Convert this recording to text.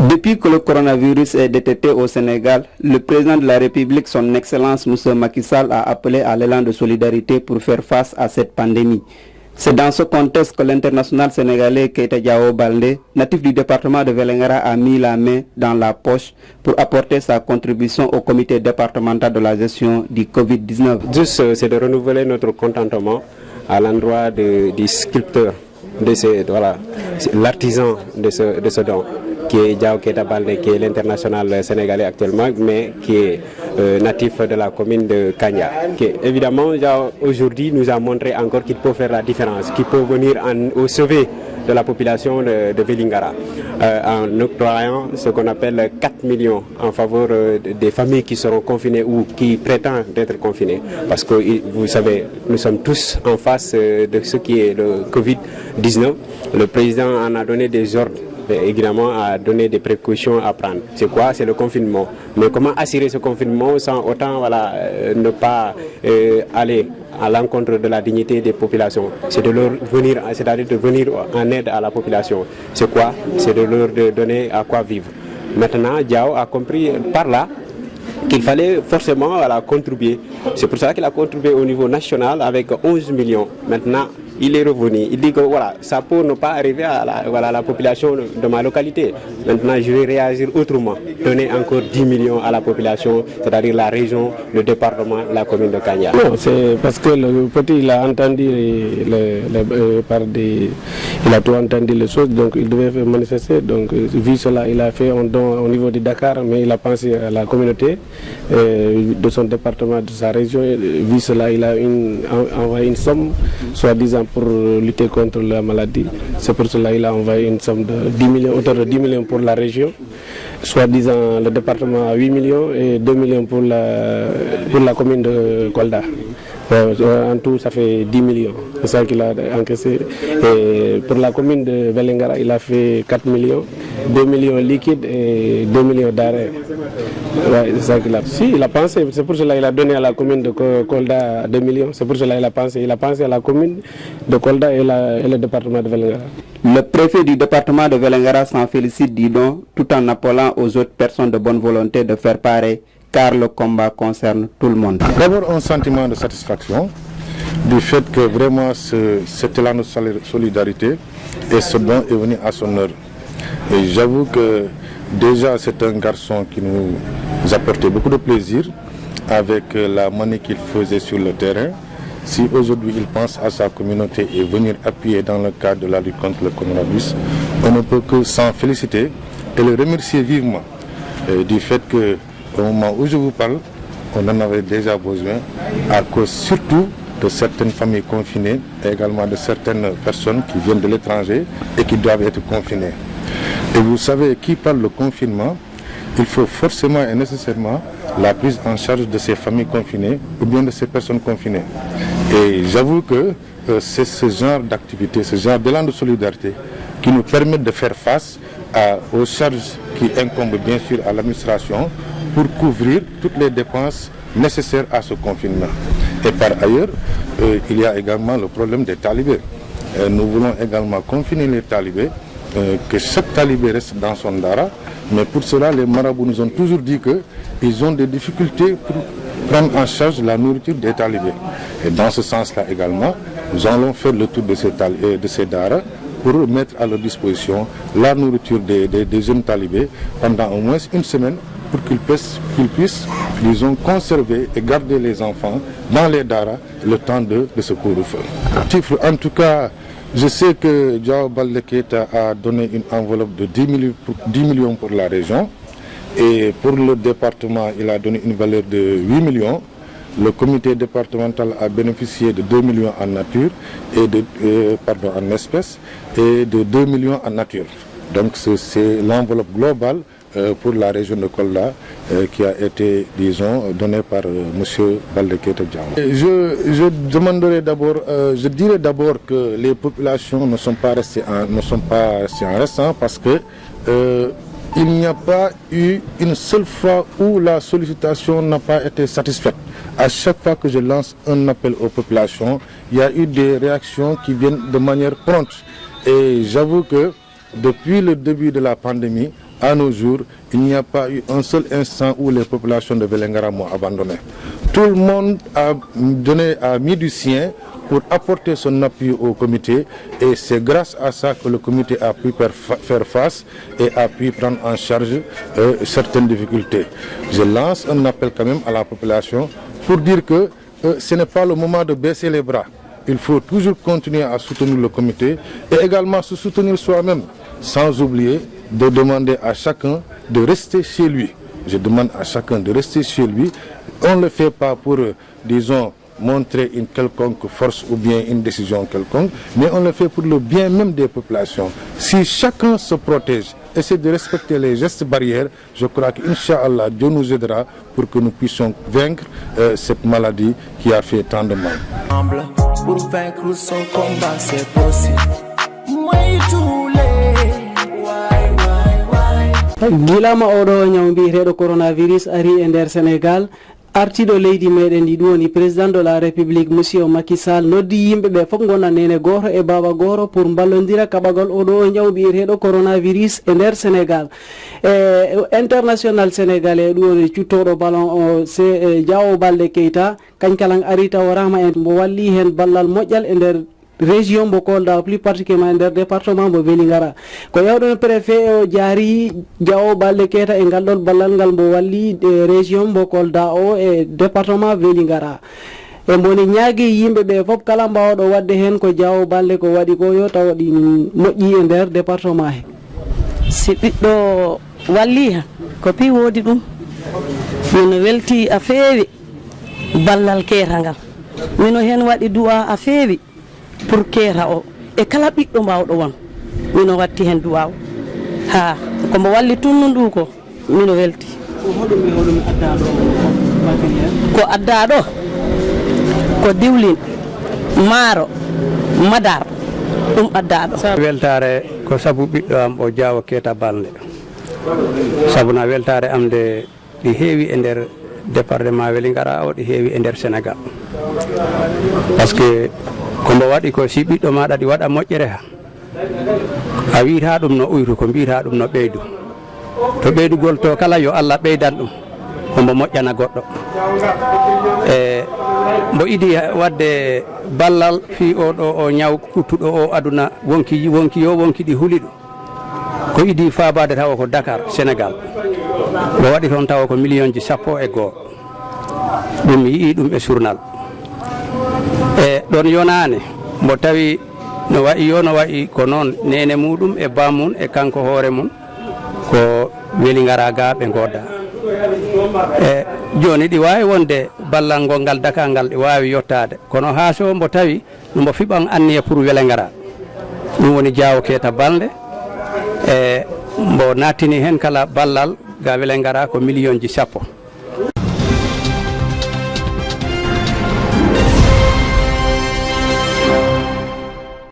Depuis que le coronavirus est détecté au Sénégal, le président de la République, son Excellence M. Macky Sall, a appelé à l'élan de solidarité pour faire face à cette pandémie. C'est dans ce contexte que l'international sénégalais Keita Diao Baldé, natif du département de Vélingara, a mis la main dans la poche pour apporter sa contribution au comité départemental de la gestion du Covid-19. Juste, c'est de renouveler notre contentement à l'endroit du sculpteur, l'artisan de ce don, qui est Diao Keita Baldé, qui est l'international sénégalais actuellement, mais qui est natif de la commune de Kanya. Qui, évidemment, aujourd'hui nous a montré encore qu'il peut faire la différence, qu'il peut venir au sauver de la population de Vélingara, en octroyant ce qu'on appelle 4 millions en faveur des familles qui seront confinées ou qui prétendent être confinées. Parce que vous savez, nous sommes tous en face de ce qui est le Covid-19. Le président en a donné des ordres, évidemment, à donner des précautions à prendre. C'est quoi? C'est le confinement. Mais comment assurer ce confinement sans autant ne pas aller à l'encontre de la dignité des populations? C'est de leur venir, c'est-à-dire de venir en aide à la population. C'est quoi? C'est de leur donner à quoi vivre. Maintenant, Diao a compris par là qu'il fallait forcément contribuer. C'est pour ça qu'il a contribué au niveau national avec 11 millions. Maintenant, il est revenu. Il dit que voilà, ça peut ne pas arriver à la population de ma localité. Maintenant, je vais réagir autrement. Donner encore 10 millions à la population, c'est-à-dire la région, le département, la commune de Kanya. Non, c'est parce que le petit, il a entendu il a tout entendu les choses, donc il devait manifester. Donc, vu cela, il a fait un don au niveau de Dakar, mais il a pensé à la communauté de son département, de sa région. Vu cela, il a envoyé une somme, soi-disant pour lutter contre la maladie. C'est pour cela qu'il a envoyé une somme de 10 millions, autour de 10 millions pour la région, soi-disant le département à 8 millions et 2 millions pour la commune de Kolda. En tout, ça fait 10 millions. C'est ça qu'il a encaissé. Et pour la commune de Vélingara, il a fait 4 millions, 2 millions liquides et 2 millions d'arrêts. Ouais, c'est ça qu'il a. Si, il a pensé. C'est pour cela qu'il a donné à la commune de Kolda 2 millions. C'est pour cela qu'il a pensé. Il a pensé à la commune de Kolda et le département de Vélingara. Le préfet du département de Vélingara s'en félicite, dit donc, tout en appelant aux autres personnes de bonne volonté de faire pareil, car le combat concerne tout le monde. D'abord, un sentiment de satisfaction du fait que vraiment cet élan de solidarité et ce don est venu à son heure. Et j'avoue que déjà c'est un garçon qui nous apportait beaucoup de plaisir avec la manie qu'il faisait sur le terrain. Si aujourd'hui il pense à sa communauté et venir appuyer dans le cadre de la lutte contre le coronavirus, on ne peut que s'en féliciter et le remercier vivement du fait que au moment où je vous parle, on en avait déjà besoin à cause surtout de certaines familles confinées et également de certaines personnes qui viennent de l'étranger et qui doivent être confinées. Et vous savez, qui parle de confinement, il faut forcément et nécessairement la prise en charge de ces familles confinées ou bien de ces personnes confinées. Et j'avoue que c'est ce genre d'activité, ce genre d'élan de solidarité qui nous permet de faire face aux charges qui incombent bien sûr à l'administration pour couvrir toutes les dépenses nécessaires à ce confinement. Et par ailleurs, il y a également le problème des talibés. Nous voulons également confiner les talibés, que chaque talibé reste dans son dara, mais pour cela, les marabouts nous ont toujours dit qu'ils ont des difficultés pour prendre en charge la nourriture des talibés. Et dans ce sens-là également, nous allons faire le tour de ces daras pour mettre à leur disposition la nourriture des jeunes talibés pendant au moins une semaine pour qu'ils puissent, disons, conserver et garder les enfants dans les daras le temps de ce couvre-feu. En tout cas, je sais que Diao Baldé Keita a donné une enveloppe de 10 millions pour la région et pour le département, il a donné une valeur de 8 millions. Le comité départemental a bénéficié de 2 millions en nature et en espèces et de 2 millions en nature. Donc c'est l'enveloppe globale pour la région de Kolda qui a été, disons, donnée par M. Baldé Keita Diao. Je dirais d'abord que les populations ne sont pas restées en restant parce que il n'y a pas eu une seule fois où la sollicitation n'a pas été satisfaite. À chaque fois que je lance un appel aux populations, il y a eu des réactions qui viennent de manière prompte. Et j'avoue que depuis le début de la pandémie, à nos jours, il n'y a pas eu un seul instant où les populations de Vélingara m'ont abandonné. Tout le monde a mis du sien pour apporter son appui au comité, et c'est grâce à ça que le comité a pu faire face et a pu prendre en charge certaines difficultés. Je lance un appel quand même à la population pour dire que ce n'est pas le moment de baisser les bras. Il faut toujours continuer à soutenir le comité et également se soutenir soi-même, sans oublier de demander à chacun de rester chez lui. Je demande à chacun de rester chez lui. On ne le fait pas pour, disons, montrer une quelconque force ou bien une décision quelconque, mais on le fait pour le bien même des populations. Si chacun se protège, essaie de respecter les gestes barrières, je crois qu'Inch'Allah, Dieu nous aidera pour que nous puissions vaincre cette maladie qui a fait tant de mal. Pour vaincre son combat, c'est possible. Gilama oɗo ñaw mbiyeteɗo coronavirus ari e nder Sénégal, artiɗo leydi meɗen ndi ɗum woni président de la république monsieur Macky Sall noddi yimɓe ɓe fof gona nene goto e baba goto pour ballodira kaɓagol oɗo ñaw mbiyeteɗo coronavirus e nder Sénégal. International sénégalais ɗum woni cuttoɗo ballon o Diawo Baldé Keita kañ kala ari taw rahma en mo walli hen ballal moƴƴal e nder région mbo Kolda, plus particulièrement nder département mbo Vélingara. Ko yawɗon préfet o jaari Diawo Baldé Keita e ngalɗon ballal ngal mbo walli région mbo Kolda o e département Vélingara. E mboni ñaagui yimɓe ɓe fof kala mbawɗo wadde hen ko Diawo Baldé ko waɗi ko yo taw ɗi moƴƴi e nder département he. Si ɓiɗɗo walli ha ko pi woodi ɗum mino welti a feewi ballal Keita ngal, mino hen waɗi du'a a feewi pour Keita o e kala ɓiɗɗo mbawɗo won mino watti hen duwaw ha komo walli tunnu ndu ko mino welti. Ko addaɗo ko diwlin, maaro, madar, ɗum addaɗo. Weltare ko sabu ɓiɗɗo am o Diawo Keita Baldé, sabu na weltare am de ɗi heewi e nder département Vélingara o, ɗi heewi e nder Sénégal, par ce que kombo waɗi ko si ɓiɗɗo maɗa ɗi waɗa moƴƴere ha a wiita ɗum no uytu ko mbiyata ɗum no ɓeydu, to ɓeydugol to kala yo Allah ɓeydan ɗum kombo moƴƴana goɗɗo. E mbo idi wadde ballal fi oɗo o ñaw kuttuɗo o aduna wonki yo wonki ɗi huuli ɗum ko idi fabade tawa ko Dakar Sénégal, mbo waɗi toon tawa ko million ji 11 ɗum mi yii ɗum e journal. E ɗon yonane mbo tawi no wayi ko noon nene muɗum e bamum e kanko hoore mum ko Vélingara ga ɓe goda. E joni ɗi wawi wonde ballal ngal Dakar ngal ɗi wawi yottade, kono ha so mbo tawi mbo fiɓan anniya pour Vélingara, ɗum woni Diawo Keita Baldé. E mbo nattini hen kala ballal ga Vélingara ko million ji 10.